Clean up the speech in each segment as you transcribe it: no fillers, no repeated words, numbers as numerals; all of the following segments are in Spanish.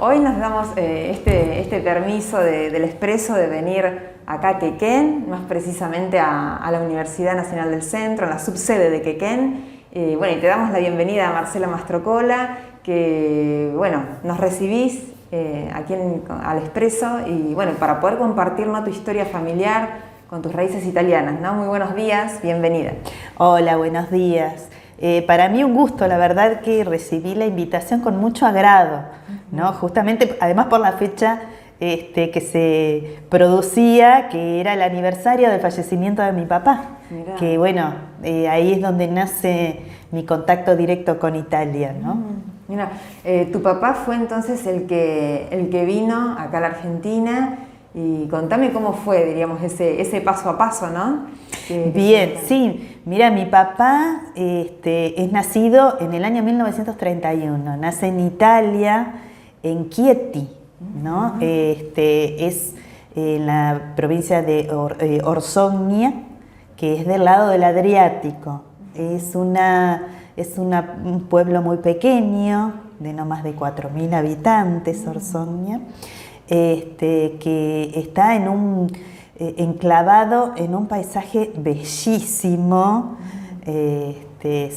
Hoy nos damos este permiso del Expreso de venir acá a Quequén, más precisamente a la Universidad Nacional del Centro, en la subsede de Quequén. Bueno, y te damos la bienvenida a Marcela Mastrocola, que bueno, nos recibís aquí al Expreso y bueno, para poder compartir, ¿no?, tu historia familiar con tus raíces italianas, ¿no? Muy buenos días, bienvenida. Hola, buenos días. Para mí un gusto, la verdad que recibí la invitación con mucho agrado, ¿no? Justamente, además por la fecha que se producía, que era el aniversario del fallecimiento de mi papá. Mirá. Que bueno, ahí es donde nace mi contacto directo con Italia, ¿no? Mira, tu papá fue entonces el que vino acá a la Argentina, y contame cómo fue, diríamos, ese paso a paso, ¿no? Bien, sí. Mira, mi papá es nacido en el año 1931, nace en Italia, en Chieti, ¿no? Es en la provincia de Orsogna, que es del lado del Adriático. Es un pueblo muy pequeño, de no más de 4.000 habitantes, Orsogna, que está enclavado en un paisaje bellísimo,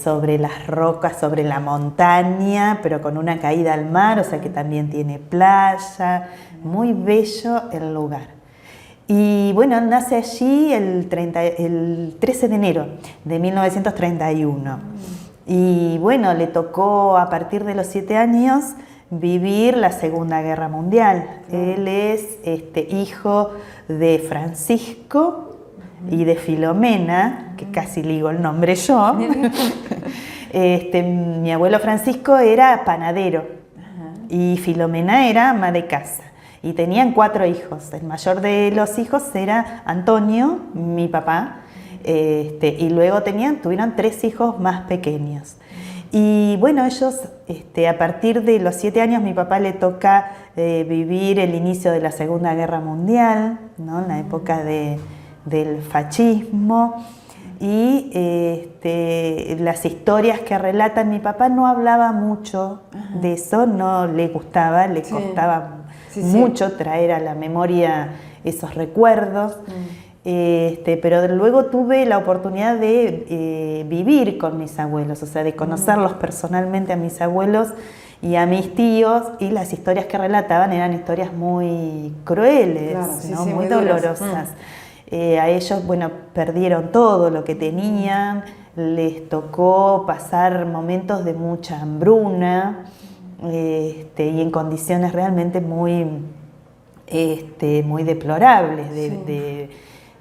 sobre las rocas, sobre la montaña, pero con una caída al mar, o sea que también tiene playa, muy bello el lugar. Y bueno, nace allí el 13 de enero de 1931. Y bueno, le tocó a partir de los 7 años vivir la Segunda Guerra Mundial. Él es hijo de Francisco y de Filomena, que casi ligo el nombre yo. Mi abuelo Francisco era panadero y Filomena era ama de casa. Y tenían 4 hijos. El mayor de los hijos era Antonio, mi papá, y luego tuvieron 3 hijos más pequeños. Y bueno, ellos, a partir de los 7 años, mi papá le toca vivir el inicio de la Segunda Guerra Mundial, ¿no? En la época del fascismo. Y las historias que relatan, mi papá no hablaba mucho de eso, no le gustaba, le costaba mucho traer a la memoria esos recuerdos. Pero luego tuve la oportunidad de vivir con mis abuelos, o sea, de conocerlos personalmente a mis abuelos y a mis tíos, y las historias que relataban eran historias muy crueles, claro, ¿no? muy muy duras. dolorosas. A ellos, bueno, perdieron todo lo que tenían, les tocó pasar momentos de mucha hambruna, y en condiciones realmente muy deplorables de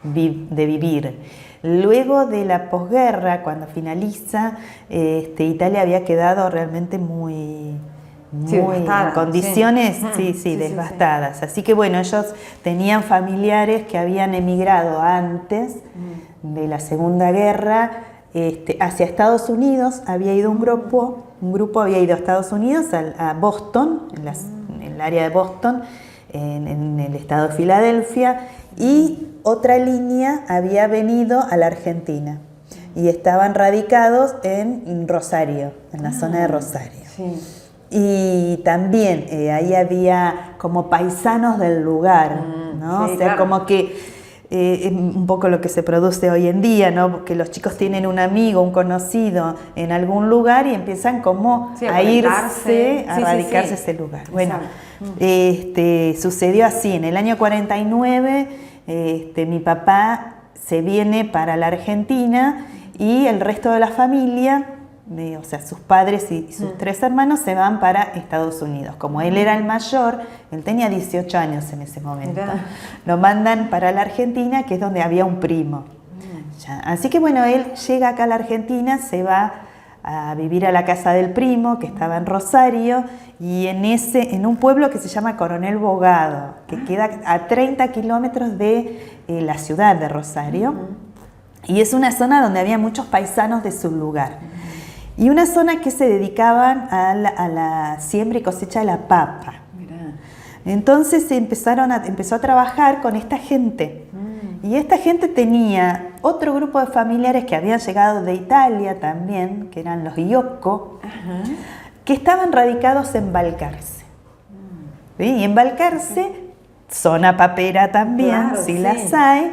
vivir. Luego de la posguerra, cuando finaliza, Italia había quedado realmente muy devastada, en condiciones devastadas. Así que bueno, ellos tenían familiares que habían emigrado antes de la Segunda Guerra hacia Estados Unidos. Había ido un grupo había ido a Estados Unidos, a Boston, en el área de Boston, en el estado de Filadelfia, y otra línea había venido a la Argentina y estaban radicados en Rosario, en la zona de Rosario. Sí. Y también ahí había como paisanos del lugar, ¿no? Sí, o sea, claro. como que es un poco lo que se produce hoy en día, ¿no? Que los chicos tienen un amigo, un conocido en algún lugar y empiezan como a irse, a radicarse a ese lugar. Bueno, sucedió así. En el año 49, mi papá se viene para la Argentina y el resto de la familia, o sea, sus padres y sus 3 hermanos se van para Estados Unidos. Como él era el mayor, él tenía 18 años en ese momento. Mirá. Lo mandan para la Argentina, que es donde había un primo. Así que bueno, él llega acá a la Argentina, se va a vivir a la casa del primo, que estaba en Rosario, y en un pueblo que se llama Coronel Bogado, que queda a 30 kilómetros de la ciudad de Rosario. Y es una zona donde había muchos paisanos de su lugar. Y una zona que se dedicaban a la siembra y cosecha de la papa. Mirá. Entonces empezó a trabajar con esta gente. Y esta gente tenía otro grupo de familiares que habían llegado de Italia también, que eran los Iocco, que estaban radicados en Balcarce. ¿sí? Y en Balcarce, zona papera también, Claro, si sí. las hay.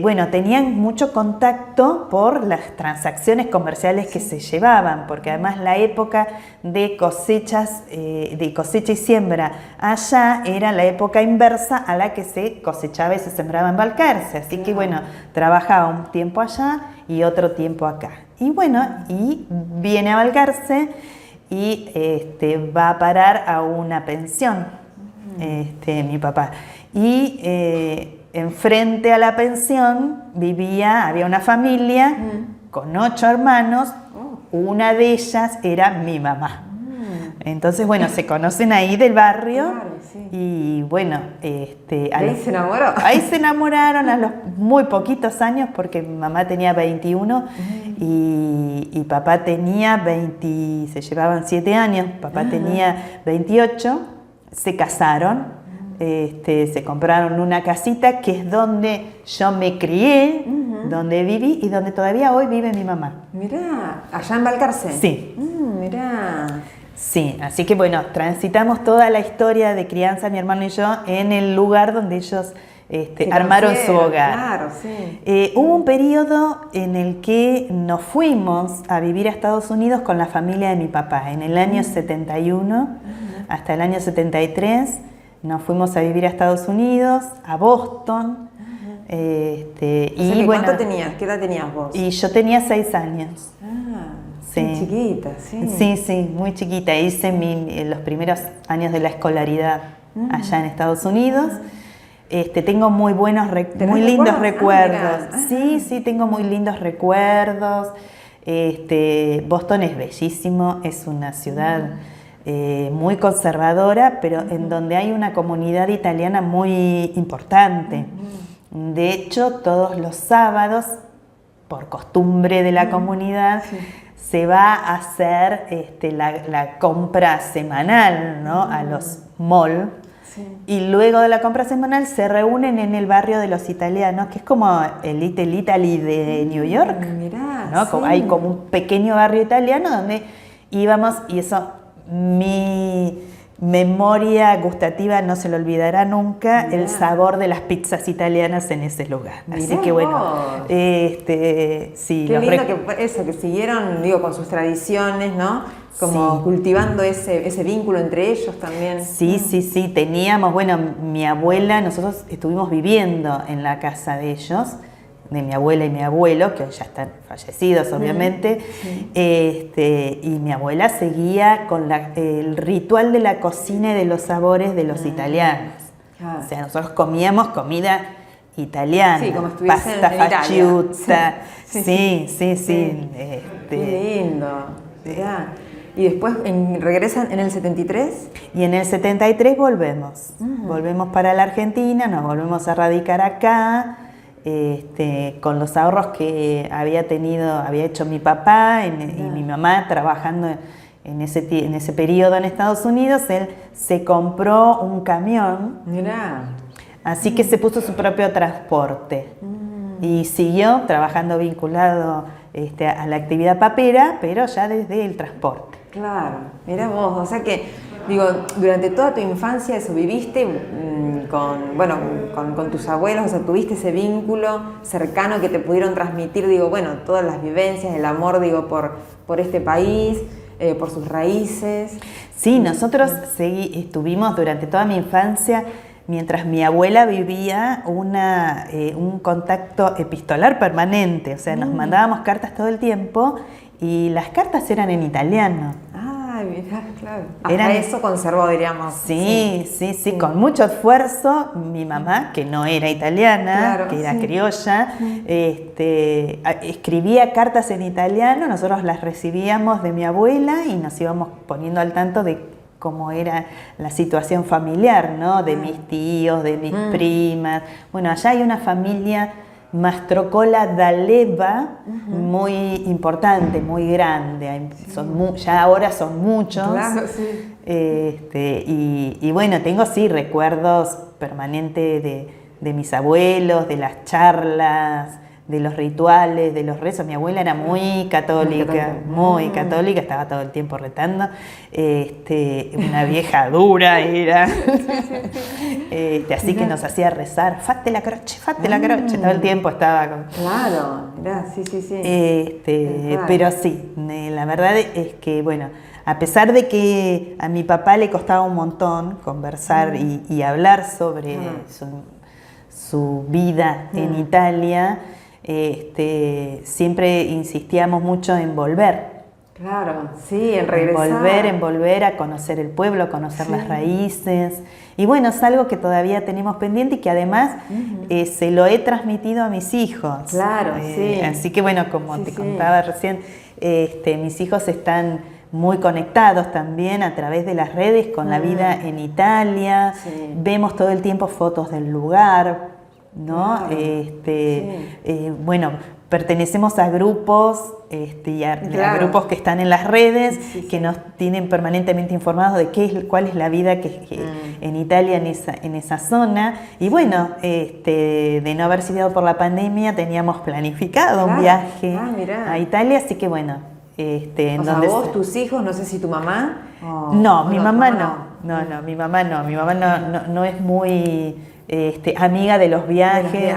Bueno, tenían mucho contacto por las transacciones comerciales que se llevaban, porque además la época de cosechas, de cosecha y siembra allá era la época inversa a la que se cosechaba y se sembraba en Balcarce. Así que bueno, trabajaba un tiempo allá y otro tiempo acá. Y bueno, y viene a Balcarce y va a parar a una pensión, mi papá. Y enfrente a la pensión había una familia con 8 hermanos, una de ellas era mi mamá. Entonces, bueno, se conocen ahí del barrio. Claro, sí. Y bueno, ¿Ahí se enamoró? Ahí se enamoraron a los muy poquitos años, porque mi mamá tenía 21 y papá tenía 20, se llevaban 7 años, papá tenía 28, se casaron. Se compraron una casita que es donde yo me crié, donde viví y donde todavía hoy vive mi mamá. Mirá, ¿allá en Balcarce? Sí. Mirá. Sí, así que bueno, transitamos toda la historia de crianza, mi hermano y yo, en el lugar donde ellos armaron su hogar. Claro, sí. Hubo un periodo en el que nos fuimos a vivir a Estados Unidos con la familia de mi papá, en el año 71 hasta el año 73. Nos fuimos a vivir a Estados Unidos, a Boston. Y bueno, ¿cuánto tenías? ¿Qué edad tenías vos? Y yo tenía 6 años. Sí. Muy chiquita, sí. Sí, sí, muy chiquita. Hice los primeros años de la escolaridad allá en Estados Unidos. Tengo muy lindos recuerdos. Sí, tengo muy lindos recuerdos. Boston es bellísimo, es una ciudad muy conservadora, pero en donde hay una comunidad italiana muy importante. De hecho, todos los sábados, por costumbre de la comunidad, se va a hacer la compra semanal, ¿no? A los malls. Y luego de la compra semanal se reúnen en el barrio de los italianos, que es como el Little Italy de New York. Mirá, ¿no? Hay como un pequeño barrio italiano donde íbamos, y eso mi memoria gustativa no se lo olvidará nunca, el sabor de las pizzas italianas en ese lugar. Así que bueno, sí. Qué lindo que siguieron, digo, con sus tradiciones, ¿no? Como cultivando ese vínculo entre ellos también. Sí, teníamos, bueno, mi abuela, nosotros estuvimos viviendo en la casa de ellos, de mi abuela y mi abuelo, que ya están fallecidos obviamente, y mi abuela seguía con el ritual de la cocina y de los sabores de los italianos. Claro. O sea, nosotros comíamos comida italiana, como pasta facciuta. Sí. Qué lindo. Ya. ¿Y después regresan en el 73? Y en el 73 volvemos. Volvemos para la Argentina, nos volvemos a radicar acá. Con los ahorros que había hecho mi papá y mi mamá trabajando en ese periodo en Estados Unidos, él se compró un camión. Mirá. Así que se puso su propio transporte y siguió trabajando vinculado a la actividad papera, pero ya desde el transporte. Claro, mirá vos, o sea que, digo, durante toda tu infancia eso viviste con tus abuelos, o sea, tuviste ese vínculo cercano que te pudieron transmitir, digo, bueno, todas las vivencias, el amor, digo, por este país, por sus raíces. Sí, nosotros estuvimos durante toda mi infancia, mientras mi abuela vivía, un contacto epistolar permanente, o sea, nos mandábamos cartas todo el tiempo y las cartas eran en italiano. Mirá, claro. Hasta eso conservó, diríamos. Sí, con mucho esfuerzo, mi mamá, que no era italiana, que era criolla, escribía cartas en italiano, nosotros las recibíamos de mi abuela y nos íbamos poniendo al tanto de cómo era la situación familiar, ¿no? De mis tíos, de mis primas. Bueno, allá hay una familia Mastrocola D'Aleva, muy importante, muy grande, ya ahora son muchos. Claro, sí. Y bueno, tengo recuerdos permanentes de mis abuelos, de las charlas, de los rituales, de los rezos. Mi abuela era muy católica, estaba todo el tiempo retando. Una vieja dura era. Así que nos hacía rezar, fate la croce, todo el tiempo estaba con... Claro, mirá, sí. Pero sí, la verdad es que, bueno, a pesar de que a mi papá le costaba un montón conversar y hablar sobre su vida en Italia, siempre insistíamos mucho en volver. Claro, sí, en regresar. En volver a conocer el pueblo, a conocer las raíces. Y bueno, es algo que todavía tenemos pendiente y que además se lo he transmitido a mis hijos. Claro, sí. Así que bueno, como te contaba recién, mis hijos están muy conectados también a través de las redes con la vida en Italia. Sí. Vemos todo el tiempo fotos del lugar, ¿no? Claro. Bueno, pertenecemos a grupos a grupos que están en las redes, que nos tienen permanentemente informados de cuál es la vida en Italia, en esa zona. Y bueno, de no haber sido por la pandemia, teníamos planificado un viaje a Italia, así que bueno. O sea, vos, tus hijos, no sé si tu mamá... No, mi mamá no. No, mi mamá no es muy... amiga de los viajes,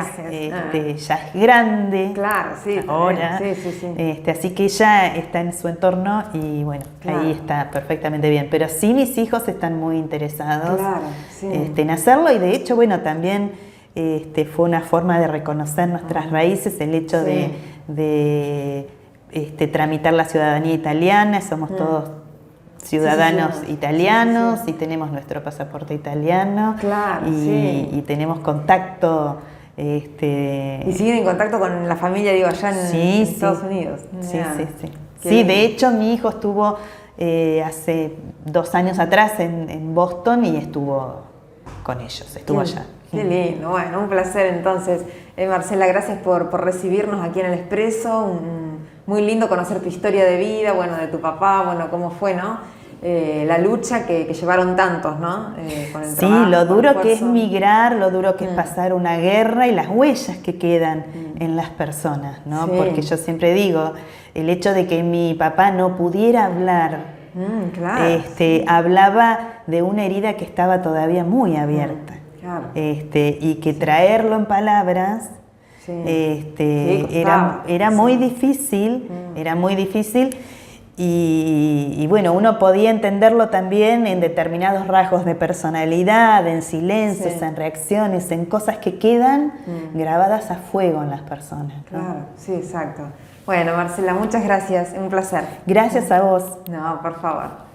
ya es grande, claro, sí, ahora, sí. Así que ella está en su entorno y bueno, ahí está perfectamente bien. Pero sí, mis hijos están muy interesados en hacerlo y de hecho, bueno, también fue una forma de reconocer nuestras raíces, el hecho de tramitar la ciudadanía italiana, somos todos ciudadanos italianos y tenemos nuestro pasaporte italiano y tenemos contacto. Y siguen en contacto con la familia, digo, allá en Estados Unidos. Sí, de hecho mi hijo estuvo hace 2 años atrás en Boston y estuvo con ellos, estuvo allá. Qué lindo, bueno, un placer entonces. Marcela, gracias por recibirnos aquí en El Expreso. Muy lindo conocer tu historia de vida, bueno, de tu papá, bueno, cómo fue, ¿no? La lucha que llevaron tantos, ¿no? Con el trabajo, lo duro que es migrar, lo duro que es pasar una guerra y las huellas que quedan en las personas, ¿no? Porque yo siempre digo, el hecho de que mi papá no pudiera hablar, hablaba de una herida que estaba todavía muy abierta. Y que traerlo en palabras era muy difícil, y bueno, uno podía entenderlo también en determinados rasgos de personalidad, en silencios, en reacciones, en cosas que quedan grabadas a fuego en las personas, ¿no? Claro, sí, exacto. Bueno, Marcela, muchas gracias, un placer. Gracias a vos. No, por favor.